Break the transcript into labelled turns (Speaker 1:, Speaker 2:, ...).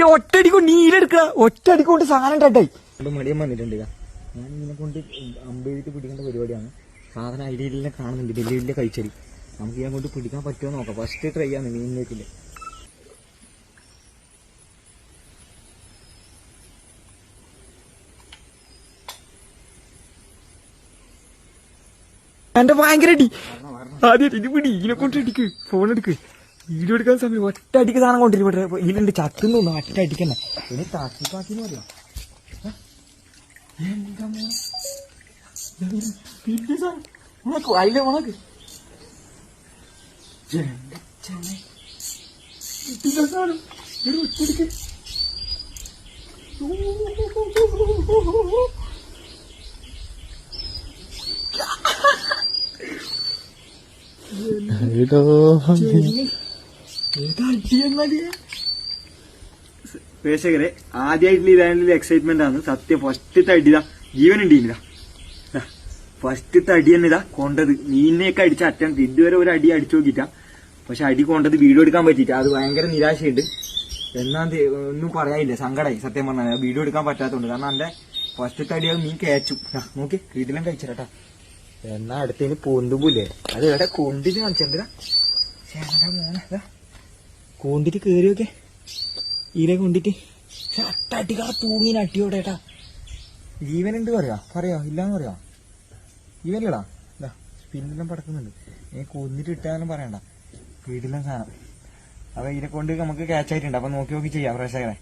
Speaker 1: ഒറ്റടിക്കൊണ്ട് നീലെടുക്ക ഒറ്റടിക്കൊണ്ട് സാധനം ടട്ടായി മടിയൻ വന്നിട്ടുണ്ട്. ഞാൻ ഇതിനെ കൊണ്ട് അമ്പെഴുതി പിടിക്കേണ്ട പരിപാടിയാണ്. സാധനം ഐഡിയയിലെല്ലാം കാണുന്നുണ്ട്. വലിയ വലിയ കഴിച്ചടി നമുക്ക് ഇതിനെ കൊണ്ട് പിടിക്കാൻ പറ്റുമോ നോക്കാം. ഫസ്റ്റ് ട്രൈ ആണ് മീനിലേക്കില്ല. എന്റെ ഭയങ്കര അടി ആദ്യം ഇത് പിടി. ഇതിനെ കൊണ്ട് അടിക്ക്. ഫോൺ എടുക്ക്. വീഡിയോ എടുക്കാൻ സമയം ഒറ്റ അടിക്ക് സാധനം കൊണ്ടിരിക്കും. ഇവിടെ ഇതിലുണ്ട് ചത്തുന്നു ഒറ്റ അടിക്കന്നെ. ഇനി താക്കിന്ന് പറയാം. അതിലെ ഉണക്ക് ഒറ്റടിക്ക്. പ്രേക്ഷകരെ ആദ്യമായിട്ടുള്ള ഇതായിട്ടുള്ള എക്സൈറ്റ്മെന്റ് ആണ് സത്യം. ഫസ്റ്റത്തെ അടിതാ ജീവനുണ്ട് ഇനിതാ. ഫസ്റ്റത്തെ അടി തന്നെ ഇതാ കൊണ്ടത്. മീനിനെയൊക്കെ അടിച്ച അറ്റം ഇതുവരെ ഒരു അടി അടിച്ചു നോക്കിട്ടാ. പക്ഷെ അടി കൊണ്ടത് വീഡിയോ എടുക്കാൻ പറ്റിയിട്ടാ. അത് ഭയങ്കര നിരാശയുണ്ട്. എന്നാ ഒന്നും പറയാനില്ല. സങ്കടമായി സത്യം പറഞ്ഞാൽ വീഡിയോ എടുക്കാൻ പറ്റാത്തതുകൊണ്ട്. കാരണം എന്റെ ഫസ്റ്റത്തെ അടി അത് മീൻ കയച്ചു. നോക്കി വീട്ടിലും കഴിച്ചിട്ടാ. എന്നാ അടുത്തതിന് പൊന്തുമ്പില്ലേ അത് എവിടെ കൊണ്ടിട്ട് കാണിച്ചിട്ടുണ്ടാ. ചേട്ടന്റെ മോനെ കൊണ്ടിട്ട് കേറിയൊക്കെ ഈരെ കൊണ്ടിട്ട് അട്ടടിക്കാ തൂങ്ങിന് അട്ടിയോടെ ഏട്ടാ. ജീവനുണ്ട് പറയാ ഇല്ലാന്ന് പറയാ. ജീവനില്ലടാ. ഇതാ സ്പിന്നെല്ലാം പടക്കുന്നുണ്ട്. കൊന്നിട്ട് ഇട്ടാലും പറയണ്ട. വീട്ടിലെ സാധനം. അപ്പൊ ഇതിനെ കൊണ്ട് നമുക്ക് ക്യാച്ച് ആയിട്ടുണ്ട്. അപ്പൊ നോക്കി ചെയ്യാം പ്രേക്ഷകരെ.